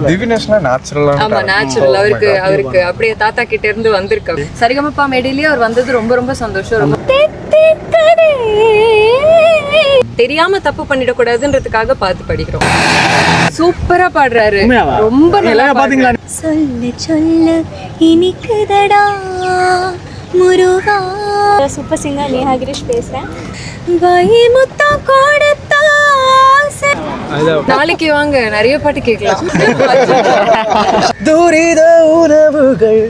திவ்னேஷ்னா நேச்சுரலா. ஆமா நேச்சுரல். அவருக்கு அப்படியே தாத்தா கிட்ட இருந்து வந்திருக்காரு. சரிகமப்பா மேடையிலேயே அவர் வந்தது ரொம்ப ரொம்ப சந்தோஷம். தெரியாம தப்பு பண்ணிடக்கூடாதுன்றதுக்காக பார்த்து படிக்கிறோம். சூப்பரா பாடுறாரு. ரொம்ப நல்லா பாத்தீங்களா? சொல்ல சொல்ல இனிக்குதடா முருகா. சூப்பர் சிங்கர் நேஹா கிரீஷ் பேசுறேன். வைமுத்தா கொடுத்தா நாளைக்கு வாங்க, நிறைய பாட்டு கேட்கலாம். துரித உணவுகள்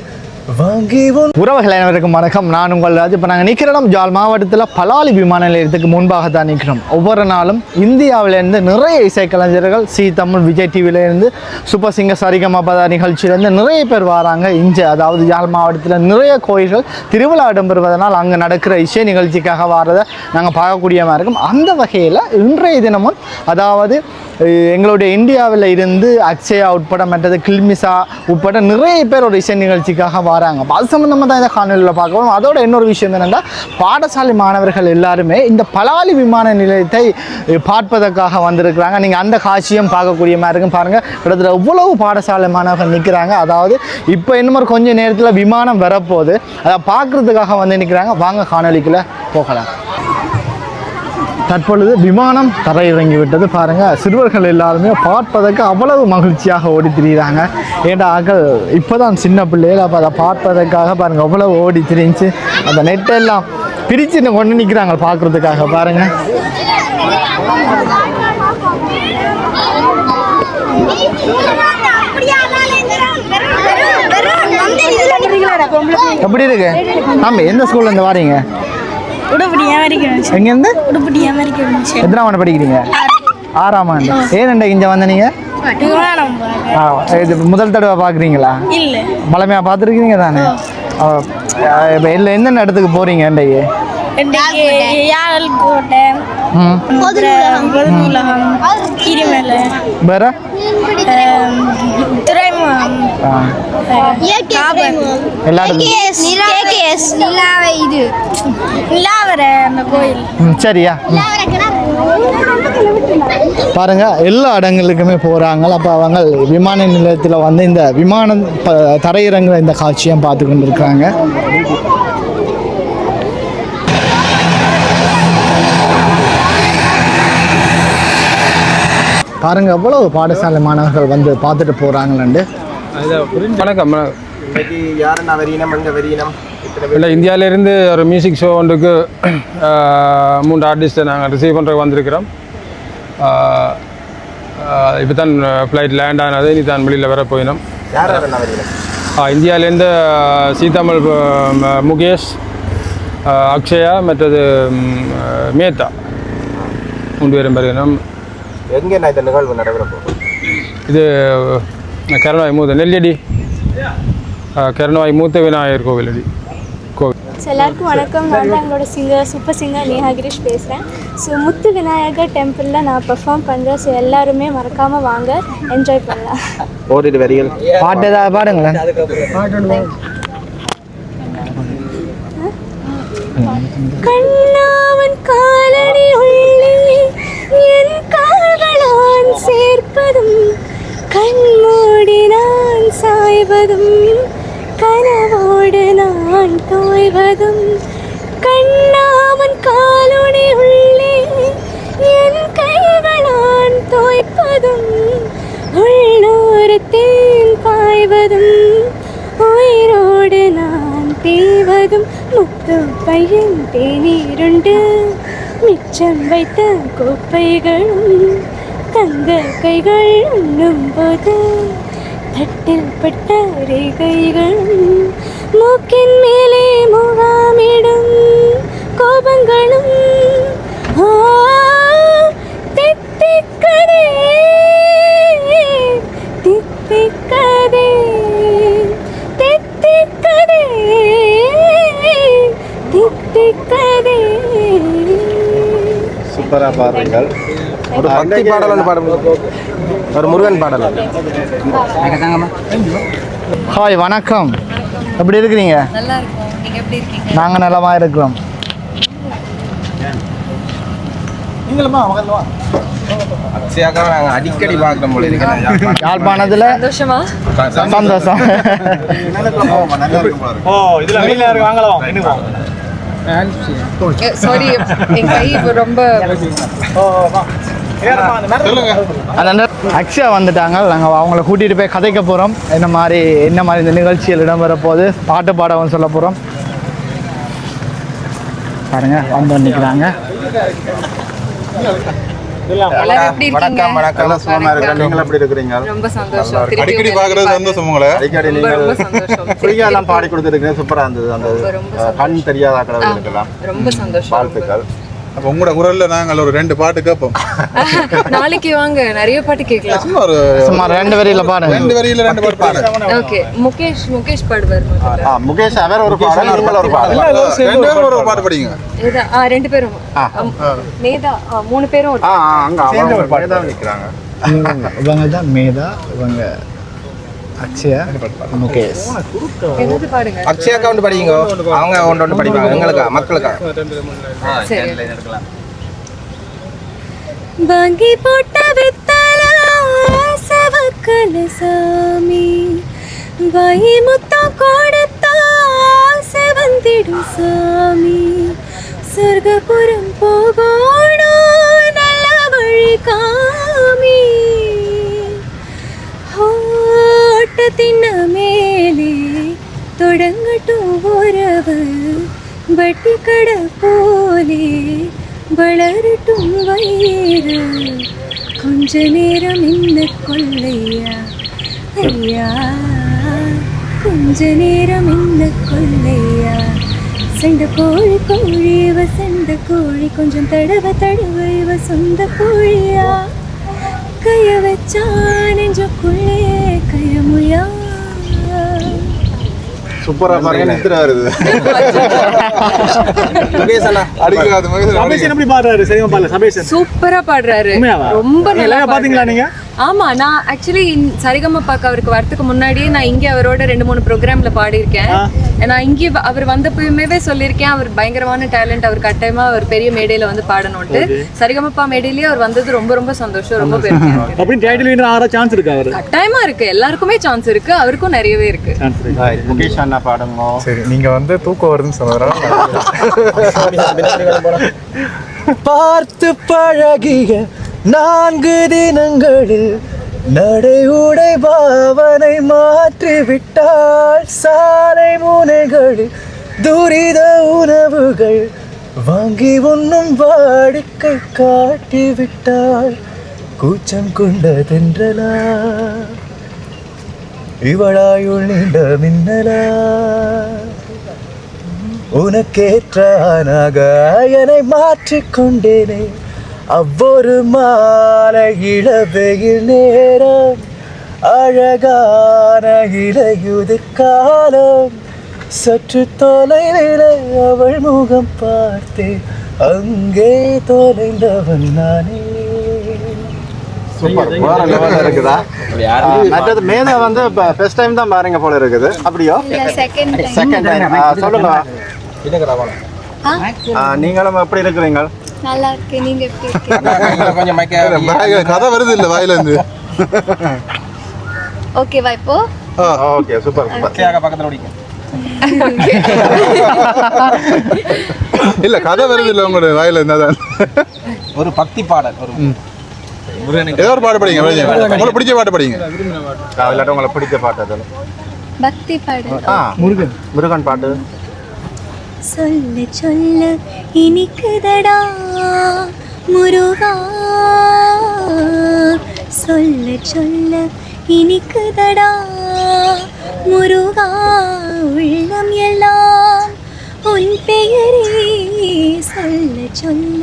உறவுகள் அனைவருக்கும் வணக்கம். நான் உங்கள் ராஜ். இப்போ நாங்கள் நிற்கிறோம் ஜாழ் மாவட்டத்தில் பலாலி விமான நிலையத்துக்கு முன்பாக தான் நிற்கிறோம். ஒவ்வொரு நாளும் இந்தியாவிலேருந்து நிறைய இசைக்கலைஞர்கள் சி தமிழ் விஜய் டிவிலேருந்து சூப்பர் சிங்கர் சரிகமபா நிகழ்ச்சியிலேருந்து நிறைய பேர் வராங்க. இங்கே அதாவது ஜாழ் மாவட்டத்தில் நிறைய கோயில்கள் திருவிழா இடம்பெறுவதனால் அங்கே நடக்கிற இசை நிகழ்ச்சிக்காக வர்றதை நாங்கள் பார்க்கக்கூடியமாக இருக்கும். அந்த வகையில் இன்றைய தினமும் அதாவது எங்களுடைய இந்தியாவில் இருந்து அக்ஷயா உட்பட மற்றது கில்மிசா உட்பட நிறைய பேர் ஒரு இசை நிகழ்ச்சிக்காக வராங்க. அது சம்பந்தமாக தான் இந்த காணொலியில் பார்க்கணும். அதோட இன்னொரு விஷயம் என்னென்னா, பாடசாலை மாணவர்கள் எல்லாருமே இந்த பலாலி விமான நிலையத்தை பார்ப்பதற்காக வந்திருக்கிறாங்க. நீங்கள் அந்த காட்சியும் பார்க்கக்கூடிய மாதிரி இருக்கும். பாருங்கள், கிட்டத்தட்ட எவ்வளவு பாடசாலை மாணவர்கள் நிற்கிறாங்க. அதாவது இப்போ இன்னும் கொஞ்சம் நேரத்தில் விமானம் வரப்போகுது, அதை பார்க்குறதுக்காக வந்து நிற்கிறாங்க. வாங்க காணொலிக்குள்ளே போகலாம். தற்பொழுது விமானம் தரையிறங்கி விட்டது. பாருங்கள், சிறுவர்கள் எல்லாருமே பார்ப்பதற்கு அவ்வளவு மகிழ்ச்சியாக ஓடி திரிகிறாங்க. ஏண்டா ஆக்கள் இப்போ தான் சின்ன பிள்ளைகள், அப்போ அதை பார்ப்பதற்காக பாருங்கள் அவ்வளவு ஓடி திரிஞ்சு அந்த நெட்டெல்லாம் பிரித்து கொண்டு நிற்கிறாங்க பார்க்குறதுக்காக. பாருங்கள், எப்படி இருக்கு? ஆமாம், எந்த ஸ்கூலில் இருந்து வாரீங்க? எங்கேருந்து? எத்தனாம் ஆண்டு படிக்கிறீங்க? 6ஆம் ஆண்டு. ஏன் இங்கே வந்த நீங்கள்? இது முதல் தடவை பார்க்குறீங்களா? பழமையாக பார்த்துருக்கீங்க தானே? இப்போ இல்லை, எந்தெந்த இடத்துக்கு போகிறீங்க இன்றைக்கு? வேற சரியா? பாருங்க, எல்லா இடங்களுக்குமே போறாங்க. அப்ப அவங்க விமான நிலையத்தில் வந்து இந்த விமானம் தரையிறங்குற இந்த காட்சியும் பார்த்து கொண்டு இருக்காங்க. பாருங்க, எவ்வளவு பாடசாலை மாணவர்கள் வந்து பார்த்துட்டு போறாங்கன்னு. வணக்கம். இல்லை, இந்தியாவிலேருந்து ஒரு மியூசிக் ஷோ ஒன்றுக்கு 3 ஆர்டிஸ்ட்டை நாங்கள் ரிசீவ் பண்ணுறதுக்கு வந்திருக்கிறோம். இப்போ தான் ஃப்ளைட் லேண்ட் ஆனது, இனி தான் வெளியில் வர போயினோம். இந்தியாவிலேருந்து சி தமிழ் முகேஷ், அக்ஷயா மற்றது மேத்தா 3 பேரும் வருகிறோம். எங்கே இந்த நிகழ்வு நடைபெறப்போ? இது கருணாய் மூத்த நெல்லியடி கருணாய் மூத்த விநாயகர் கோவில் அடி கோவில். எல்லாருக்கும் வணக்கம். நான் தான் எங்களோட சூப்பர் சிங்கர் நேஹா கிரீஷ் பேசுகிறேன். ஸோ முத்து விநாயகர் டெம்பிளில் நான் பெர்ஃபார்ம் பண்ணுறேன். ஸோ எல்லாருமே மறக்காமல் வாங்க, என்ஜாய் பண்ணலாம். ஓடிட்டு வரீங்க, பாட்டு ஏதாவது பாடுங்களேன். கண்ணாவன் காலடி உள்ளே என் கால்களான் சேர்ப்பதும், கண்மூடி நான் சாய்வதும், கனவோடு நான் தோய்வதும், கண்ணாவன் காலடி உள்ளே என் கைகளான் தோய்ப்பதும், உள்ளூர் தேன் பாய்வதும், உயிரோடு நான் தேவதும், முத்து பையன் தேநீருண்டு மிச்சம் வைத்த கோப்பைகளும், தங்க கைகள் உண்ணும் போது தட்டில் பட்ட ரேகைகளும், மூக்கின் மேலே முகாமிடும் கோபங்களும், தித்திக்கதே தித்திக்கதே தித்திக்கதே தித்திக்கதே. சூப்பரா பாருங்கள். ஒரு பக்தி பாடல் பாடுங்க, ஒரு முருகன் பாடல். ஹாய், வணக்கம். எப்படி இருக்கிறீங்க? நல்லா இருக்கும். நீங்க எப்படி இருக்கீங்க? நாங்கள் நலமாக இருக்கிறோம். நீங்களுமா அக்ஷயாக்கா நாங்கள் அடிக்கடி பார்க்குறோம் போல இருக்கேன் யாழ்ப்பாணத்தில் சந்தோஷமா? சந்தோஷம். சாரி, என் கை இப்ப ரொம்ப அதனால அக்ஷயா வந்துட்டாங்க. நாங்கள் அவங்கள கூட்டிகிட்டு போய் கதைக்க போகிறோம். என்ன மாதிரி இந்த நிகழ்ச்சியில் இடம்பெற போது பாட்டு பாடவும் சொல்ல போகிறோம். பாருங்க வந்து நிற்கிறாங்க. எல்லாரும் எப்படி இருக்கீங்க? நீங்கள் எப்படி இருக்கிறீங்க? ரொம்ப சந்தோஷம். அடிக்கடி பார்க்கறது சந்தோஷம் உங்களை. அடிக்கடி ரொம்ப நீங்கள் ரொம்ப சந்தோஷம். ஃப்ரீயாக எல்லாம் பாடி கொடுத்துருக்கீங்க. சூப்பராக இருந்தது. அந்த கண் தெரியாத கடவுளுக்கெல்லாம் ரொம்ப சந்தோஷம். வாழ்த்துக்கள். அப்போ உங்களோட குரல்ல நாங்கள் ஒரு 2 பாட்டு கேட்போம். நாளைக்கு வாங்க, நிறைய பாட்டு கேட்கலாம். சும்மா ஒரு சும்மா 2 வரியில பாடுங்க. 2 வரியில 2 பாட்டு பாடுங்க. ஓகே, முகேஷ் பாடுவார். முகேஷ் அவர் ஒரு பாடல், நீங்கள் ஒரு பாடல். 2 பேரும் ஒரு பாட்டு படிங்க. ஏதா 2 பேரும் மேதா 3 பேரும் அங்கே அவங்க ஒரு பாட்டு தான் நிற்கிறாங்க. இவங்க தான் மேதா, இவங்க அக்ஷயா, முகேஷ். என்னது பாடுங்க. அக்ஷயாக்கா ஒன்று படிங்க, அவங்க ஒன்று படிப்பாங்க. எங்களுக்கா மக்களுக்கா? சரி. வாங்கி போட்ட வித்தலா சவக்கல சாமி, வாயி முத்தம் கொடுத்தா செவந்திடும் சாமி, சொர்க்கபுரம் போகணும் நல்ல வழி காமி, ஓட்டத்தின் மேலே தொடங்கட்டும் உறவு, வட்டி கடை போலே வளரட்டும் வயிறு, கொஞ்ச நேரம் என்ன கொள்ளையா ஐயா, கொஞ்ச நேரம் என்ன கொள்ளையா, சண்டை கோழி கோழி இவ சண்டை கோழி, கொஞ்சம் தடவ இவ சொந்த கோழியா, கைய வச்சா நெஞ்சுக்குள்ளே கையமுயா. சூப்பரா பாருங்க, நித்திர வருது. சூப்பரா பாடுறாரு, ரொம்ப நல்லா பாத்தீங்களா? ஆமா, நான் ஆக்சுவலி சரிகமபாக்கு அவருக்கு வரதுக்கு முன்னாடியே நான் இங்கே அவரோட 2-3 ப்ரோக்ராம்ல பாடியிருக்கேன். நான் இங்கே அவர் வந்தப்பயுமே சொல்லியிருக்கேன், அவர் பயங்கரமான டேலண்ட், அவர் கட்டாயமா அவர் பெரிய மேடையில வந்து பாடணும்ட்டு. சரிகமபா மேடையிலேயே அவர் வந்தது ரொம்ப ரொம்ப சந்தோஷம், ரொம்ப பெருமையா சான்ஸ் இருக்கு. அவர் கட்டாயமா இருக்கு, எல்லாருக்குமே சான்ஸ் இருக்கு, அவருக்கும் நிறையவே இருக்கு. முகேஷ் அண்ணா பாடுங்க. சரி, நீங்க வந்து தூக்கம் வருதுன்னு சொல்றோம். பார்த்து பழகிய 4 தினங்களில் நடை உடை பாவனை மாற்றிவிட்டாள், சாலை முனைகளில் துரித உணவுகள் வாங்கி உண்ணும் வாடிக்கை காட்டிவிட்டாள், கூச்சம் கொண்டதென்றலா இவளாயுள் நீண்ட மின்னலா, உனக்கேற்ற ஆனாக என்னை மாற்றிக்கொண்டேனே, அவ்வொரு மாலை இளவெயில் நேரம், அழகான இலையுதிர் காலம், சற்று தொலைவில் அவள் முகம் பார்த்தேன், அங்கே தொலைந்தவன் நானே. சூப்பர், வேற லெவல்ல இருக்குதா? மற்றது மேதா வந்து இப்போ ஃபர்ஸ்ட் டைம் தான் பாருங்க போல இருக்குது. அப்படியோ? Second time. சொல்லுங்க, நீங்களும் எப்படி இருக்கிறீங்க? நல்லா இருக்கு. நீங்க எப்படி இருக்கீங்க? கொஞ்சம் கதை வருது இல்ல வாயில இருந்து. ஓகேவா இப்போ? Okay, super super. பக்கத்துல ஓடிங்க. இல்ல கதை வருது இல்ல உங்களோட வாயில இருந்தாதான். ஒரு பக்தி பாடல், ஒரு ஏதோ ஒரு பாட்டு படிங்க. உங்களுக்கு பிடிச்ச பாட்டு படிங்க. இல்லாட்ட உங்களுக்கு பிடிச்ச பாட்டு அது பக்தி பாடல். முருகன் பாட்டு. சொல்ல சொல்ல இனிக்குதடா முருகா, சொல்ல சொல்ல இனிக்குதடா முருகா, உள்ளம் எல்லாம் உன் பெயரே, சொல்ல சொல்ல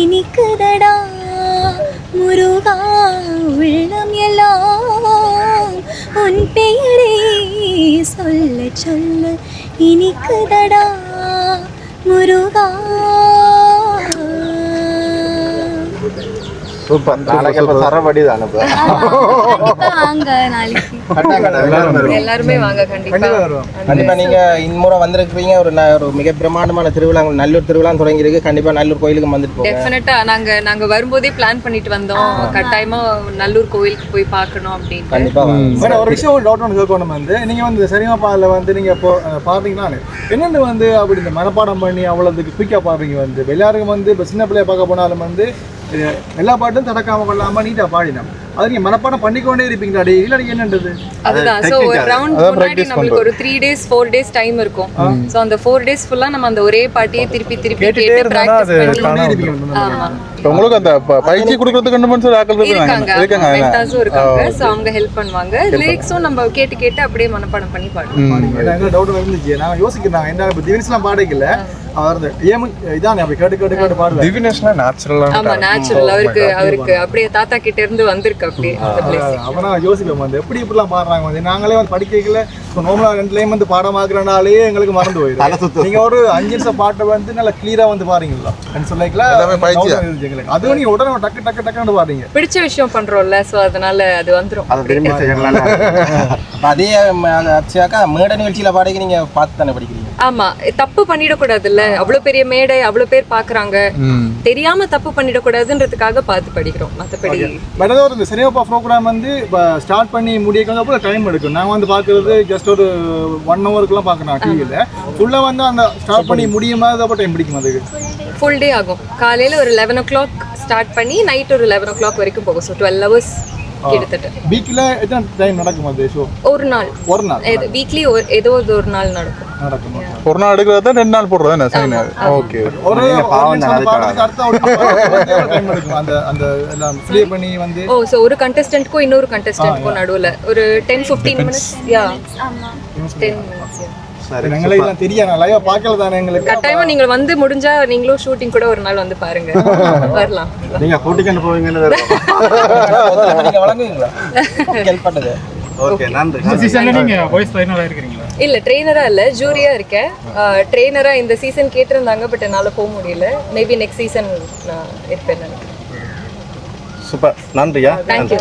இனிக்குதடா முருகா, உள்ளம் எல்லாம் உன் பெயரே, சொல்ல சொல்ல இனிக்குதடா முருகா. சூப்பர். நாளைக்கு அப்ப சரவடி தான் இப்ப. கண்டிப்பா வாங்க நாளைக்கு. எல்லாருமே வாங்க கண்டிப்பா. கண்டிப்பா நீங்க இன்முறை வந்திருக்கிறீங்க. ஒரு மிக பிரம்மாண்டமான திருவிழா, நல்லூர் திருவிழா தொடங்கி இருக்கு. கண்டிப்பா நல்லூர் கோயிலுக்கு வந்துட்டு போங்க. டெஃபினட்டா நாங்க வரும்போதே பிளான் பண்ணிட்டு வந்தோம். கட்டாயமா நல்லூர் கோயிலுக்கு போய் பார்க்கணும் அப்படின்னு. கண்டிப்பா வாங்க. ஒரு விஷயம் டவுட் ஒன்று கேட்கணும் வந்து நீங்க வந்து சரிமா பாடல வந்து நீங்க பாடுறீங்கன்னா என்னென்னு வந்து அப்படி இந்த மனப்பாடம் பண்ணி அவ்வளோதுக்கு குயிக்காக பாடுறீங்க வந்து எல்லாருக்கும் வந்து இப்போ சின்ன பிள்ளைய பார்க்க போனாலும் வந்து எல்லா பாட்டும் தடக்காம கொள்ளாம நீட்டா பாடினோம். அது நீங்க மனப்பாடம் பண்ணிக்கொண்டே இருப்பீங்களா டே இல்ல என்னன்றது? அதுதான். சோ ஒரு ரவுண்ட் முன்னாடி நமக்கு ஒரு 3 days 4 days டைம் இருக்கும். சோ அந்த 4 days ஃபுல்லா நம்ம அந்த ஒரே பாட்டியே திருப்பி கேட்டு பிராக்டீஸ் பண்ணி. ஆமா. உங்களுக்கு அந்த பயிற்சி கொடுக்கிறதுக்கு ரெண்டு மணி நேரம் ஆட்கள் இருக்காங்க. மென்டாஸும் இருக்காங்க. சோ அவங்க ஹெல்ப் பண்ணுவாங்க. லிரிக்ஸும் நம்ம கேட்டு அப்படியே மனப்பாடம் பண்ணி பாடுவோம். எனக்கு டவுட் வந்துச்சு. நான் யோசிக்கிறேன் என்ன இப்போ திவின்ஸ்லாம் பாடக்கல அவரது ஏம் இதான் அப்படி கேட்டு பாடுவேன். திவினேஷ்னா நேச்சுரலா. ஆமா நேச்சுரல். அவருக்கு அப்படியே தாத்தா கிட்ட இருந்து வந்திருக்கு அப்படியே அந்த பிளேஸ். அப்பனா யோசிப்போம் வந்து இப்படிலாம் பாடுறாங்க வந்து நாங்களே வந்து படிக்கல நார்மலா 2 லைன் வந்து பாடமாக்குறனாலே எங்களுக்கு மறந்து போயிடும். நீங்க ஒரு 5 நிமிஷம் பாட்டை வந்து நல்லா கிளியரா வந்து பாடுறீங்களா சொல்லிக்கலாம். அது நீங்க உடனே டக்கு பாடுறீங்க. பிடிச்ச விஷயம் பண்றோம்ல, சோ அதனால அது வந்துரும். அதே அச்சாக்கா மேடை நிகழ்ச்சியில பாடகி நீங்க பார்த்து தானே படிக்கிறீங்க. ஆமா, தப்பு பண்ணிடக்கூடாதுல்ல. அவ்வளவு பெரிய மேடை, அவ்வளவு பேர் பாக்குறாங்க, தெரியாம தப்பு பண்ணிடக்கூடாதுன்றதுக்காக பார்த்து படிக்கிறோம். மற்றபடி இந்த சினிமா ப்ரோக்ராம் வந்து ஸ்டார்ட் பண்ணி முடியக்கு அப்புறம் டைம் எடுக்கும். நான் வந்து பார்க்கறது ஜஸ்ட் ஒரு 1 ஹவருக்குலாம் பார்க்கணும் டிவியில். ஃபுல்லாக வந்து அந்த ஸ்டார்ட் பண்ணி முடியுமா அப்போ டைம் பிடிக்கும். அதுக்கு ஃபுல் டே ஆகும். காலையில் ஒரு 11 o'clock ஸ்டார்ட் பண்ணி நைட் ஒரு 11 o'clock வரைக்கும் போகும். ஸோ 12 hours கிட்டத்தட்ட. வீக்ல எத்தனை டைம் நடக்கும் அது ஷோ? ஒரு நாள் வீக்லி ஏதோ ஒரு நாள் நடக்கும். ஒரு நாள் எடுக்கிறதா 2 நாள் போடுறது என்ன சைன்? ஓகே. ஒரு அடுத்த ஒரு டைம் எடுக்கும் அந்த அந்த எல்லாம் ப்ளே பண்ணி வந்து. ஓ சோ ஒரு கண்டெஸ்டன்ட்க்கும் இன்னொரு கண்டெஸ்டன்ட்க்கும் நடுவுல ஒரு 10-15 minutes. யா ஆமா 10 minutes. சரி, எங்களுக்கு இதெல்லாம் தெரியாது. நான் லைவா பார்க்கல தானே. எங்களுக்கு கட்டாயமா நீங்க வந்து முடிஞ்சா நீங்களும் ஷூட்டிங் கூட ஒரு நாள் வந்து பாருங்க. வரலாம். நீங்க கூட்டிட்டு போவீங்கன்னு நீங்க வழங்குவீங்களா? ஹெல்ப் பண்ணுங்க. ஓகே, நன்றி. சீசன்ல நீங்க வாய்ஸ் ட்ரெய்னரா இருக்கீங்களா? இல்ல, ட்ரெய்னரா இல்ல, ஜூரியா இருக்கேன். ட்ரெய்னரா இந்த சீசன் கேட்டிருந்தாங்க, பட் என்னால போக முடியல. மேபி நெக்ஸ்ட் சீசன் நான் இருப்பேன் நினைக்கிறேன். சூப்பர், நன்றியா. தேங்க்யூ.